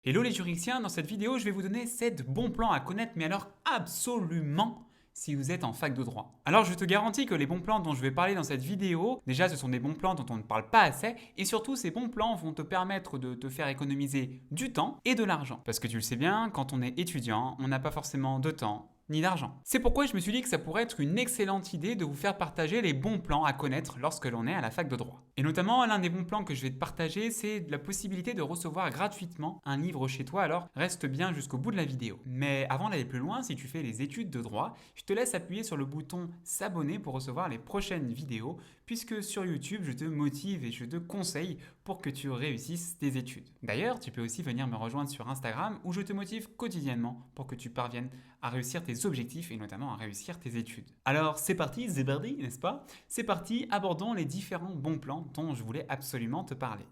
Hello les juridiens, dans cette vidéo, je vais vous donner 7 bons plans à connaître, mais alors absolument si vous êtes en fac de droit. Alors je te garantis que les bons plans dont je vais parler dans cette vidéo, déjà ce sont des bons plans dont on ne parle pas assez, et surtout ces bons plans vont te permettre de te faire économiser du temps et de l'argent. Parce que tu le sais bien, quand on est étudiant, on n'a pas forcément de temps ni d'argent. C'est pourquoi je me suis dit que ça pourrait être une excellente idée de vous faire partager les bons plans à connaître lorsque l'on est à la fac de droit. Et notamment, l'un des bons plans que je vais te partager, c'est la possibilité de recevoir gratuitement un livre chez toi, alors reste bien jusqu'au bout de la vidéo. Mais avant d'aller plus loin, si tu fais les études de droit, je te laisse appuyer sur le bouton s'abonner pour recevoir les prochaines vidéos, puisque sur YouTube, je te motive et je te conseille pour que tu réussisses tes études. D'ailleurs, tu peux aussi venir me rejoindre sur Instagram où je te motive quotidiennement pour que tu parviennes à réussir tes objectifs et notamment à réussir tes études. Alors c'est parti, Zébardi, n'est-ce pas? C'est parti, abordons les différents bons plans dont je voulais absolument te parler.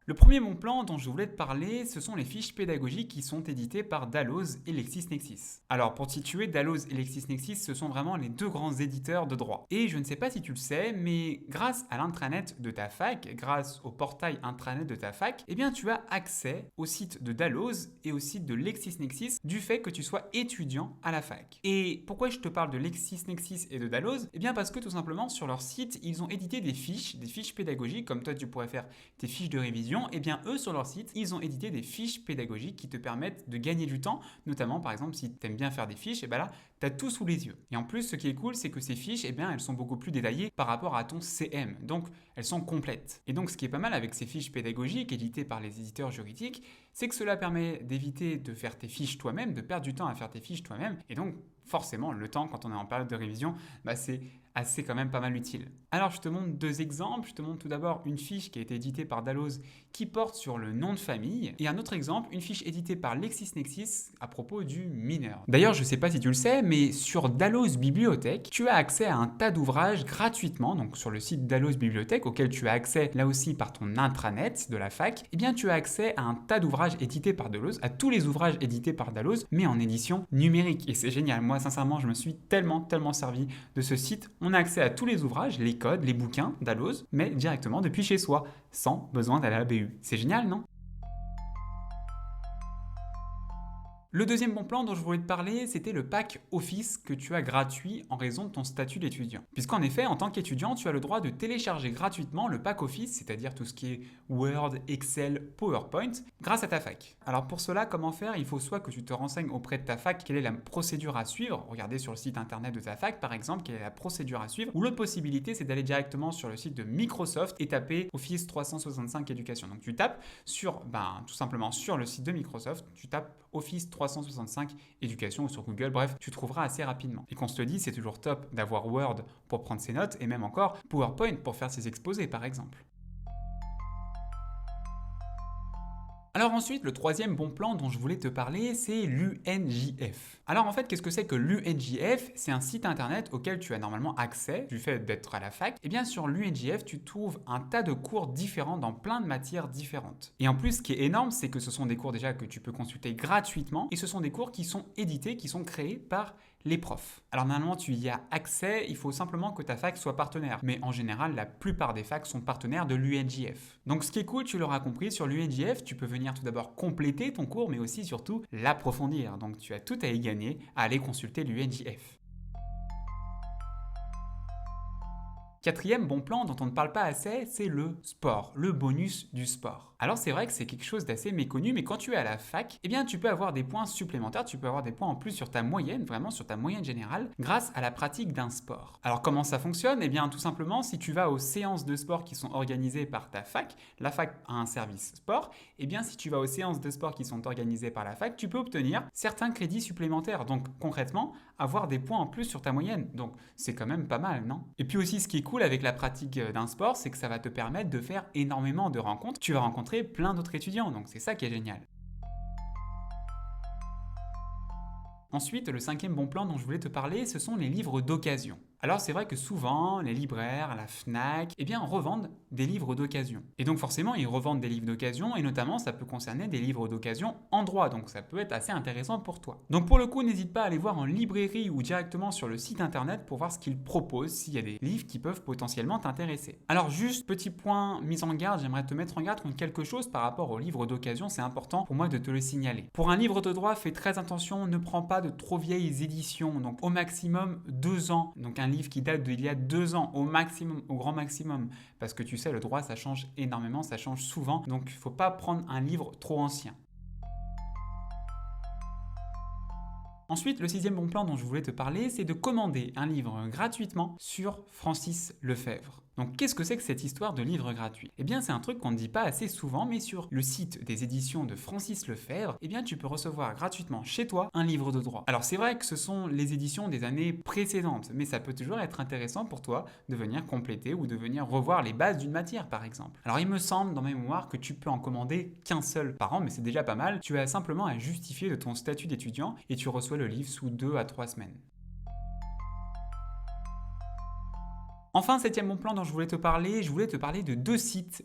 Le premier bon plan dont je voulais te parler, ce sont les fiches pédagogiques qui sont éditées par Dalloz et LexisNexis. Alors pour te situer, Dalloz et LexisNexis, ce sont vraiment les deux grands éditeurs de droit. Et je ne sais pas si tu le sais, mais grâce à l'intranet de ta fac, grâce au portail intranet de ta fac, eh bien tu as accès au site de Dalloz et au site de LexisNexis du fait que tu sois étudiant à la fac. Et pourquoi je te parle de LexisNexis et de Dalloz? Eh bien parce que tout simplement sur leur site, ils ont édité des fiches pédagogiques, comme toi tu pourrais faire tes fiches de révision. Eh bien, eux, sur leur site, ils ont édité des fiches pédagogiques qui te permettent de gagner du temps, notamment, par exemple, si tu aimes bien faire des fiches, et bien là, tu as tout sous les yeux. Et en plus, ce qui est cool, c'est que ces fiches, eh bien, elles sont beaucoup plus détaillées par rapport à ton CM. Donc, elles sont complètes. Et donc, ce qui est pas mal avec ces fiches pédagogiques éditées par les éditeurs juridiques, c'est que cela permet d'éviter de faire tes fiches toi-même, de perdre du temps à faire tes fiches toi-même. Et donc, forcément, le temps, quand on est en période de révision, c'est assez quand même pas mal utile. Alors je te montre deux exemples. Je te montre tout d'abord une fiche qui a été éditée par Dalloz qui porte sur le nom de famille et un autre exemple, une fiche éditée par LexisNexis à propos du mineur. D'ailleurs, je ne sais pas si tu le sais, mais sur Dalloz Bibliothèque, tu as accès à un tas d'ouvrages gratuitement, donc sur le site Dalloz Bibliothèque auquel tu as accès là aussi par ton intranet de la fac, eh bien tu as accès à un tas d'ouvrages édités par Dalloz, à tous les ouvrages édités par Dalloz, mais en édition numérique. Et c'est génial. Moi, sincèrement, je me suis tellement servi de ce site. On a accès à tous les ouvrages, les codes, les bouquins Dalloz, mais directement depuis chez soi, sans besoin d'aller à la BU. C'est génial, non? Le deuxième bon plan dont je voulais te parler, c'était le pack Office que tu as gratuit en raison de ton statut d'étudiant. Puisqu'en effet, en tant qu'étudiant, tu as le droit de télécharger gratuitement le pack Office, c'est-à-dire tout ce qui est Word, Excel, PowerPoint, grâce à ta fac. Alors pour cela, comment faire? Il faut soit que tu te renseignes auprès de ta fac quelle est la procédure à suivre, regardez sur le site internet de ta fac par exemple quelle est la procédure à suivre, ou l'autre possibilité c'est d'aller directement sur le site de Microsoft et taper Office 365 Éducation. Donc tu tapes sur, tout simplement sur le site de Microsoft, tu tapes Office 365 Éducation ou sur Google, bref, tu trouveras assez rapidement. Et qu'on se le dise, c'est toujours top d'avoir Word pour prendre ses notes et même encore PowerPoint pour faire ses exposés par exemple. Alors ensuite, le troisième bon plan dont je voulais te parler, c'est l'UNJF. Alors en fait, qu'est-ce que c'est que l'UNJF? C'est un site internet auquel tu as normalement accès du fait d'être à la fac. Et bien sur l'UNJF, tu trouves un tas de cours différents dans plein de matières différentes. Et en plus, ce qui est énorme, c'est que ce sont des cours déjà que tu peux consulter gratuitement et ce sont des cours qui sont édités, qui sont créés par les profs. Alors normalement tu y as accès, il faut simplement que ta fac soit partenaire. Mais en général, la plupart des facs sont partenaires de l'UNJF. Donc ce qui est cool, tu l'auras compris, sur l'UNJF, tu peux venir tout d'abord compléter ton cours, mais aussi surtout l'approfondir. Donc tu as tout à y gagner à aller consulter l'UNJF. Quatrième bon plan dont on ne parle pas assez, c'est le sport, le bonus du sport. Alors c'est vrai que c'est quelque chose d'assez méconnu, mais quand tu es à la fac, eh bien tu peux avoir des points supplémentaires, tu peux avoir des points en plus sur ta moyenne, vraiment sur ta moyenne générale, grâce à la pratique d'un sport. Alors comment ça fonctionne? Eh bien tout simplement, si tu vas aux séances de sport qui sont organisées par ta fac, la fac a un service sport, eh bien si tu vas aux séances de sport qui sont organisées par la fac, tu peux obtenir certains crédits supplémentaires, donc concrètement, avoir des points en plus sur ta moyenne. Donc c'est quand même pas mal, non? Et puis aussi ce qui est cool avec la pratique d'un sport, c'est que ça va te permettre de faire énormément de rencontres. Tu vas rencontrer plein d'autres étudiants, donc c'est ça qui est génial. Ensuite, le cinquième bon plan dont je voulais te parler, ce sont les livres d'occasion. Alors c'est vrai que souvent, les libraires, la Fnac, eh bien revendent des livres d'occasion. Et donc forcément, ils revendent des livres d'occasion et notamment ça peut concerner des livres d'occasion en droit, donc ça peut être assez intéressant pour toi. Donc pour le coup, n'hésite pas à aller voir en librairie ou directement sur le site internet pour voir ce qu'ils proposent, s'il y a des livres qui peuvent potentiellement t'intéresser. Alors juste petit point mise en garde, j'aimerais te mettre en garde contre quelque chose par rapport aux livres d'occasion, c'est important pour moi de te le signaler. Pour un livre de droit, fais très attention, ne prends pas de trop vieilles éditions, donc au maximum 2 ans, donc un livre qui date d'il y a 2 ans au maximum, au grand maximum, parce que tu sais, le droit ça change énormément, ça change souvent, donc il ne faut pas prendre un livre trop ancien. Ensuite, le 6e bon plan dont je voulais te parler, c'est de commander un livre gratuitement sur Francis Lefebvre. Donc qu'est-ce que c'est que cette histoire de livre gratuit? Eh bien c'est un truc qu'on ne dit pas assez souvent, mais sur le site des éditions de Francis Lefebvre, eh bien tu peux recevoir gratuitement chez toi un livre de droit. Alors c'est vrai que ce sont les éditions des années précédentes, mais ça peut toujours être intéressant pour toi de venir compléter ou de venir revoir les bases d'une matière par exemple. Alors il me semble dans mes mémoires que tu peux en commander qu'un seul par an, mais c'est déjà pas mal. Tu as simplement à justifier de ton statut d'étudiant et tu reçois le livre sous 2 à 3 semaines. Enfin, 7e bon plan dont je voulais te parler de deux sites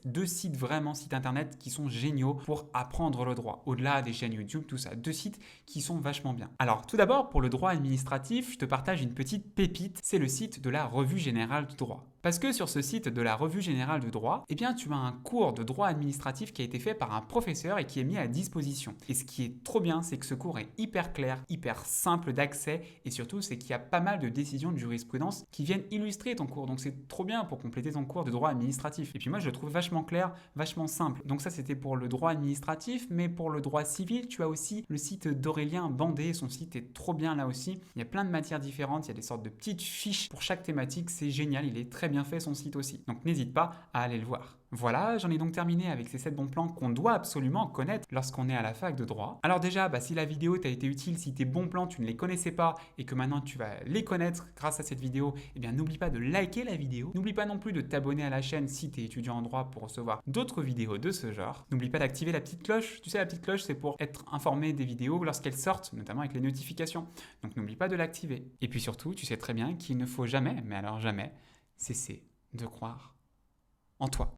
vraiment, sites internet qui sont géniaux pour apprendre le droit. Au-delà des chaînes YouTube, tout ça, 2 sites qui sont vachement bien. Alors, tout d'abord, pour le droit administratif, je te partage une petite pépite, c'est le site de la Revue Générale du Droit. Parce que sur ce site de la Revue Générale du Droit, eh bien, tu as un cours de droit administratif qui a été fait par un professeur et qui est mis à disposition. Et ce qui est trop bien, c'est que ce cours est hyper clair, hyper simple d'accès et surtout, c'est qu'il y a pas mal de décisions de jurisprudence qui viennent illustrer ton cours. Donc, c'est trop bien pour compléter ton cours de droit administratif. Et puis moi, je le trouve vachement clair, vachement simple. Donc ça, c'était pour le droit administratif, mais pour le droit civil, tu as aussi le site d'Aurélien Bandé. Son site est trop bien là aussi. Il y a plein de matières différentes, il y a des sortes de petites fiches pour chaque thématique. C'est génial, il est très bien fait son site aussi. Donc n'hésite pas à aller le voir. Voilà, j'en ai donc terminé avec ces 7 bons plans qu'on doit absolument connaître lorsqu'on est à la fac de droit. Alors déjà, si la vidéo t'a été utile, si tes bons plans tu ne les connaissais pas et que maintenant tu vas les connaître grâce à cette vidéo, eh bien n'oublie pas de liker la vidéo. N'oublie pas non plus de t'abonner à la chaîne si tu es étudiant en droit pour recevoir d'autres vidéos de ce genre. N'oublie pas d'activer la petite cloche. Tu sais, la petite cloche, c'est pour être informé des vidéos lorsqu'elles sortent, notamment avec les notifications. Donc n'oublie pas de l'activer. Et puis surtout, tu sais très bien qu'il ne faut jamais, mais alors jamais, cesser de croire en toi.